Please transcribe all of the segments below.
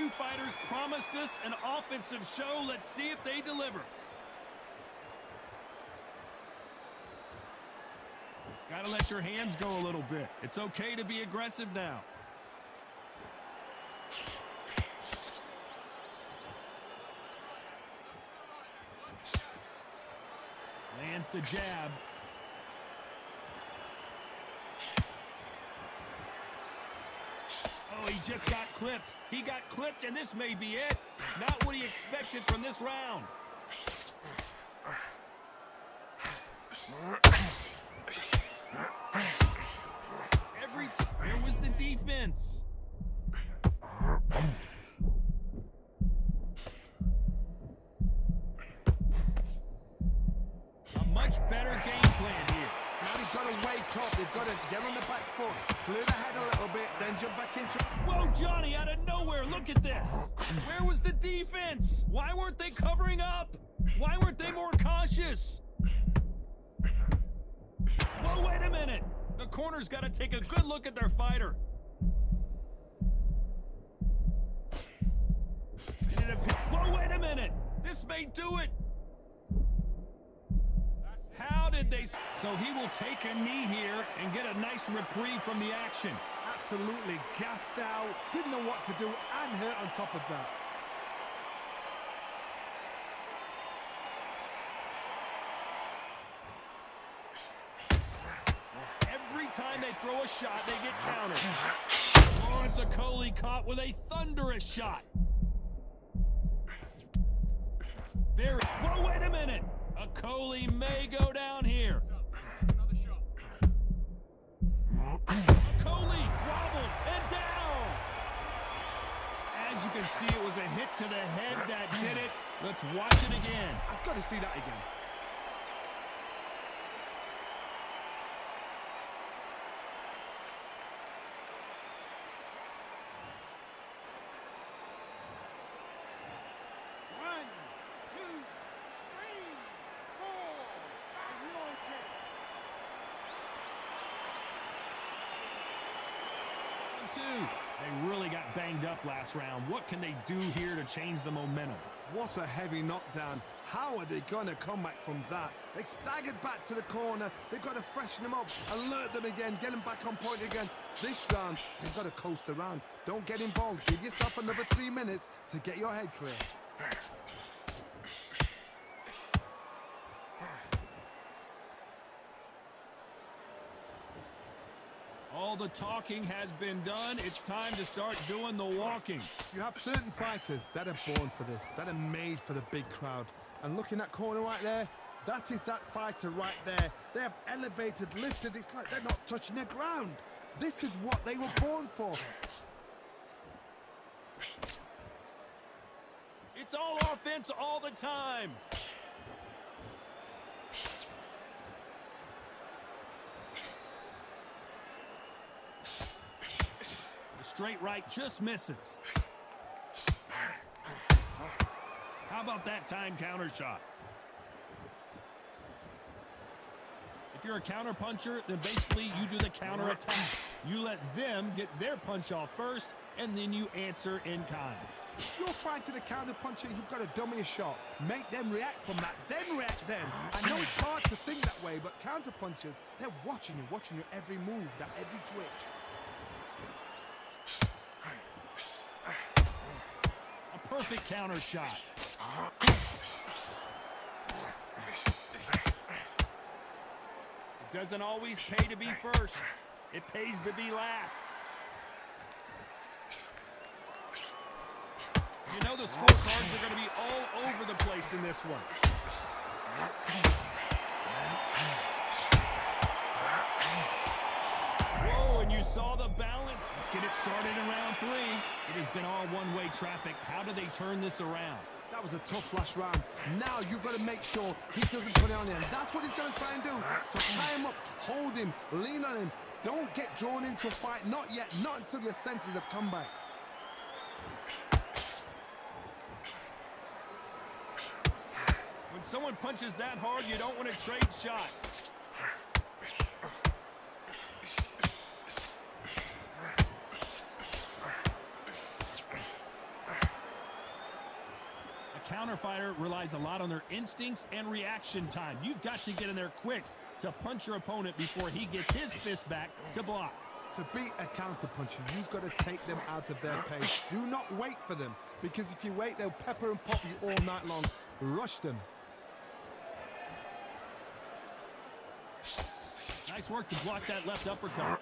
two fighters promised us an offensive show. Let's see if they deliver. Gotta let your hands go a little bit. It's okay to be aggressive now. Lands the jab. Oh, he just got clipped. He got clipped, and this may be it. Not what he expected from this round. Where was the defense? A much better game plan here. Now he's got to wake up. They've got to get on the back foot, clear the head a little bit, then jump back into it. Whoa, Johnny, out of nowhere, look at this. Where was the defense? Why weren't they covering up? Why weren't they more cautious? Whoa, wait a minute. The corner's got to take a good look at their fighter. Whoa, wait a minute. This may do it. How did they... So he will take a knee here and get a nice reprieve from the action. Absolutely gassed out, didn't know what to do, and hurt on top of that. Every time they throw a shot, they get countered. Lawrence Okolie caught with a thunderous shot. Whoa, wait a minute. Okolie may go down here. Okolie wobbled and down. As you can see, it was a hit to the head that did it. Let's watch it again. I've got to see that again. They really got banged up last round. What can they do here to change the momentum? What a heavy knockdown. How are they going to come back from that? They staggered back to the corner. They've got to freshen them up, alert them again, get them back on point again. This round, they've got to coast around. Don't get involved. Give yourself another 3 minutes to get your head clear. All the talking has been done. It's time to start doing the walking. You have certain fighters that are born for this, that are made for the big crowd. And looking at corner right there, that is that fighter right there. They have elevated, lifted. It's like they're not touching the ground. This is what they were born for. It's all offense all the time. Straight right just misses. How about that time counter shot? If you're a counter puncher, then basically you do the counter attack. You let them get their punch off first, and then you answer in kind. If you're fighting a counter puncher, you've got to dummy a shot. Make them react from that, then react then. I know it's hard to think that way, but counter punchers, they're watching you every move, that every twitch. Perfect counter shot. It doesn't always pay to be first. It pays to be last. You know the scorecards are going to be all over the place in this one. Whoa, and you saw the balance. Let's get it started in round 3. It has been all one-way traffic. How do they turn this around? That was a tough last round. Now you've got to make sure he doesn't put it on him. That's what he's going to try and do. So tie him up, hold him, lean on him. Don't get drawn into a fight. Not yet. Not until your senses have come back. When someone punches that hard, you don't want to trade shots. counter fighter relies a lot on their instincts and reaction time. You've got to get in there quick to punch your opponent before he gets his fist back to block. To beat a counter-puncher, you've got to take them out of their pace. Do not wait for them, because if you wait, they'll pepper and pop you all night long. Rush them. Nice work to block that left uppercut.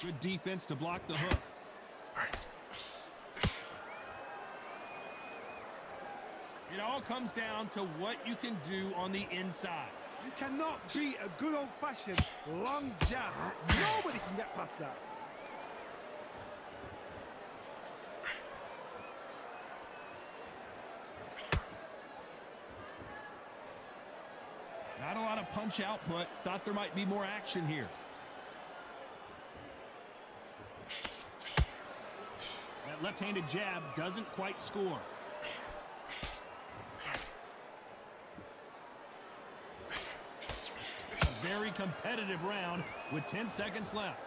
Good defense to block the hook. It all comes down to what you can do on the inside. You cannot beat a good old-fashioned long jab. Nobody can get past that. Not a lot of punch output. Thought there might be more action here. That left-handed jab doesn't quite score. A very competitive round with 10 seconds left.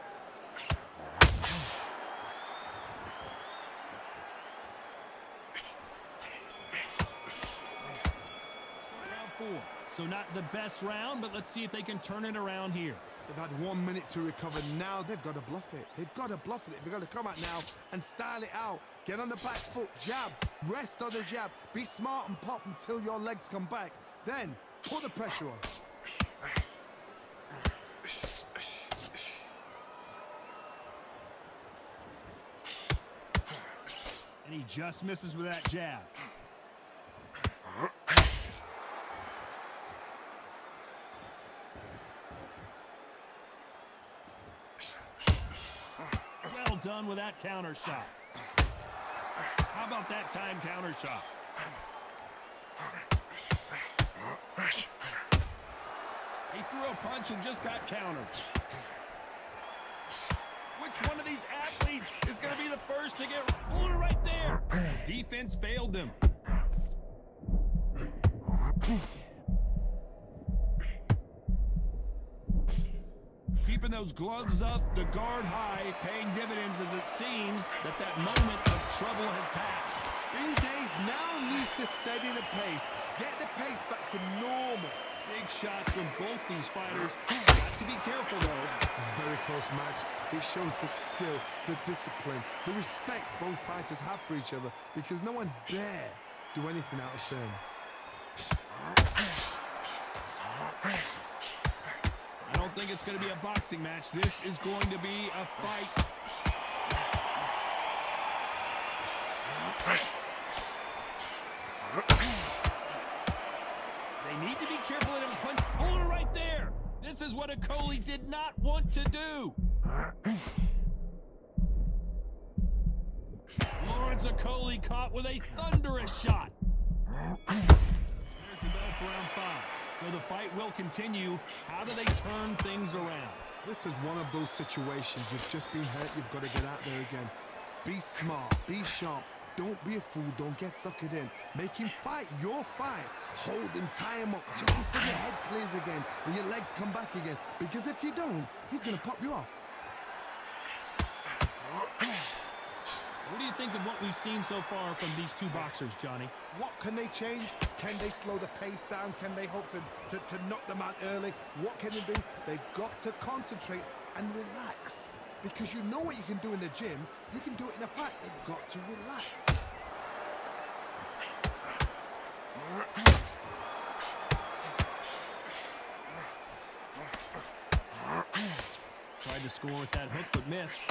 Round 4. So not the best round, but let's see if they can turn it around here. They've had 1 minute to recover. Now they've got to bluff it. They've got to bluff it. They've got to come out now and style it out. Get on the back foot, jab, rest on the jab. Be smart and pop until your legs come back. Then put the pressure on. And he just misses with that jab. Well done with that counter shot. How about that time counter shot? He threw a punch and just got countered. Which one of these athletes is going to be the first to get right there? Defense failed them. Keeping those gloves up, the guard high, paying dividends as it seems that moment of trouble has passed. These days now needs to steady the pace. Get the pace back to normal. Big shots from both these fighters. Got to be careful, though. A very close match. It shows the skill, the discipline, the respect both fighters have for each other, because no one dare do anything out of turn. I don't think it's going to be a boxing match. This is going to be a fight. They need to be careful of him punch. Hold it right there. This is what Okolie did not want to do. Okolie caught with a thunderous shot. There's the bell for round 5. So the fight will continue. How do they turn things around? This is one of those situations. You've just been hurt. You've got to get out there again. Be smart. Be sharp. Don't be a fool. Don't get suckered in. Make him fight your fight. Hold him, tie him up, just until your head clears again and your legs come back again. Because if you don't, he's going to pop you off. What do you think of what we've seen so far from these two boxers, Johnny? What can they change? Can they slow the pace down? Can they hope to knock them out early? What can they do? They've got to concentrate and relax. Because you know what you can do in the gym, you can do it in a fight. They've got to relax. Tried to score with that hook, but missed.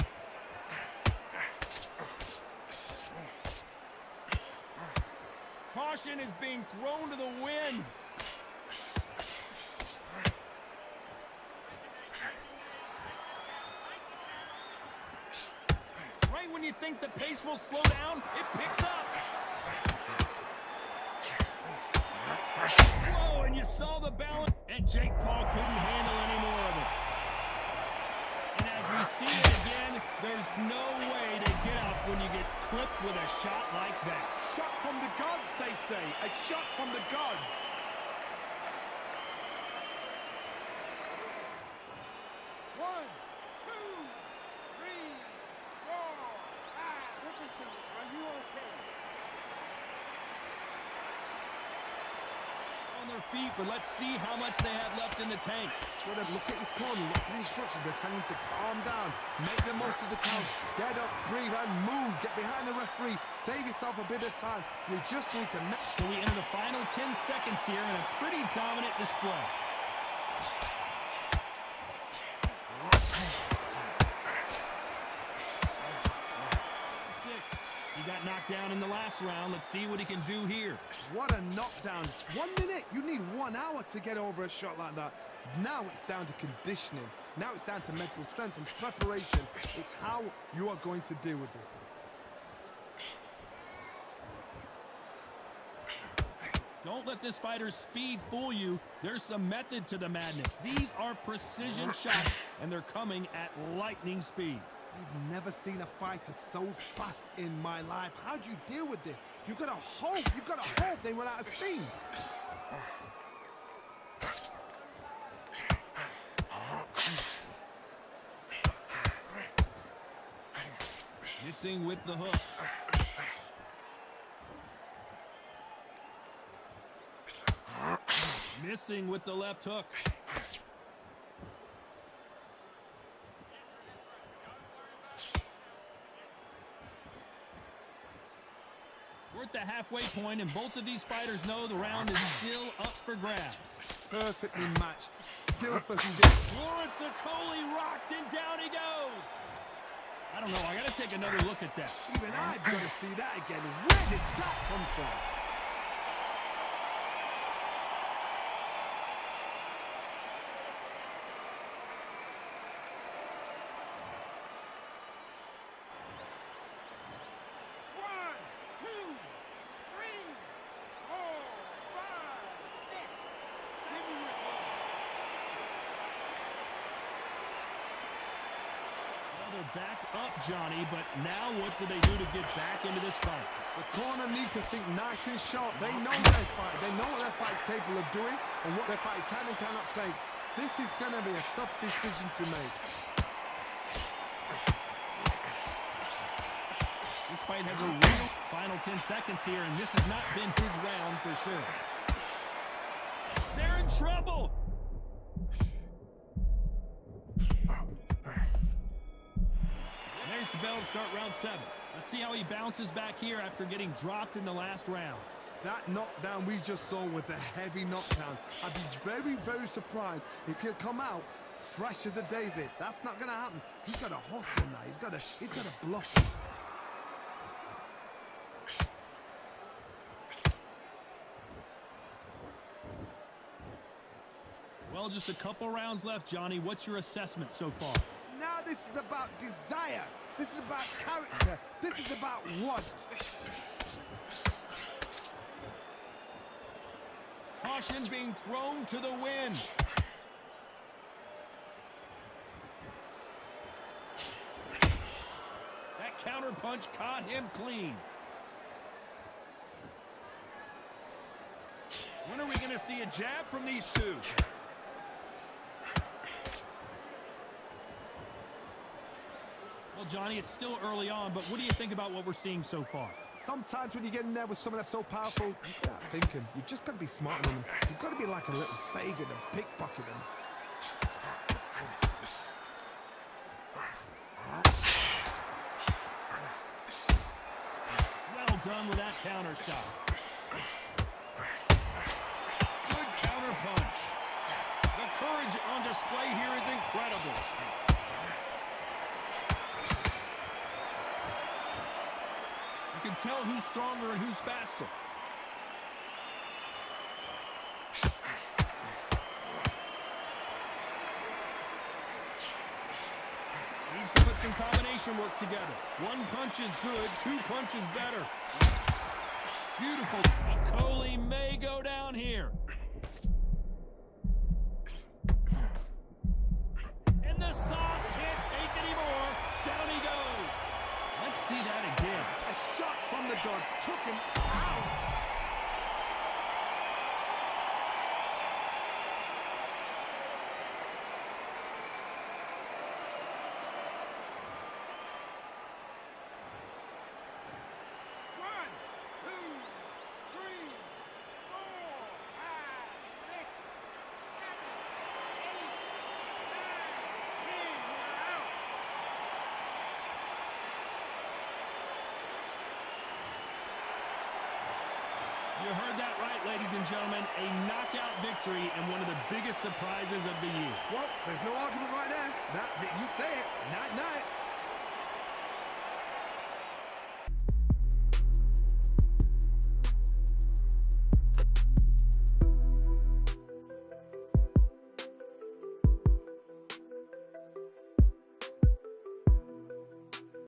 Caution is being thrown to the wind. Right when you think the pace will slow down, it picks up. Whoa, and you saw the balance. And Jake Paul couldn't handle any more of it. And as we see it again, there's no way to get up when you get clipped with a shot like that. Shot from the gods, they say. A shot from the gods. their feet, but let's see how much they have left in the tank. Well, look at his corner, look at the instructions. They're telling him to calm down, make the most of the count, get up, breathe, and move. Get behind the referee, save yourself a bit of time. You just need to... So we enter the final 10 seconds here in a pretty dominant display. He got knocked down in the last round. Let's see what he can do here. What a knockdown. 1 minute. You need 1 hour to get over a shot like that. Now it's down to conditioning. Now it's down to mental strength and preparation. It's how you are going to deal with this. Don't let this fighter's speed fool you. There's some method to the madness. These are precision shots, and they're coming at lightning speed. I've never seen a fighter so fast in my life. How do you deal with this? You've got to hope they run out of steam. Missing with the hook. Missing with the left hook. We're at the halfway point, and both of these fighters know the round is still up for grabs. Perfectly matched. Skillful. Lawrence Okolie rocked, and down he goes. I don't know. I got to take another look at that. Even I've got to see that again. Where did that come from? Back up, Johnny, but now what do they do to get back into this fight? The corner need to think nice and sharp. They know their fight. They know what their fight's capable of doing and what their fight can and cannot take. This is going to be a tough decision to make. This fight has a real final 10 seconds here, and this has not been his round for sure. They're in trouble. There's the bell to start round 7. Let's see how he bounces back here after getting dropped in the last round. That knockdown we just saw was a heavy knockdown. I'd be very, very surprised if he'll come out fresh as a daisy. That's not going to happen. He's got to hustle now. He's got to bluff it. Well, just a couple rounds left, Johnny. What's your assessment so far? Now this is about desire. This is about character. This is about want. Caution being thrown to the wind. That counter punch caught him clean. When are we going to see a jab from these two? Well, Johnny, it's still early on, but what do you think about what we're seeing so far? Sometimes when you get in there with someone that's so powerful, you've got to think him. You've just got to be smarter than him. You've got to be like a little Fagin and pickpocket him. Well done with that counter shot. Good counter punch. The courage on display here is incredible. You can tell who's stronger and who's faster. Needs to put some combination work together. One punch is good, 2 punches better. Beautiful. Okolie may go down here. And the sauce can't take anymore. Down he goes. Let's see that again. A shot from the gods took him out. You heard that right, ladies and gentlemen. A knockout victory and one of the biggest surprises of the year. Well, there's no argument right there. You say it. Night-night.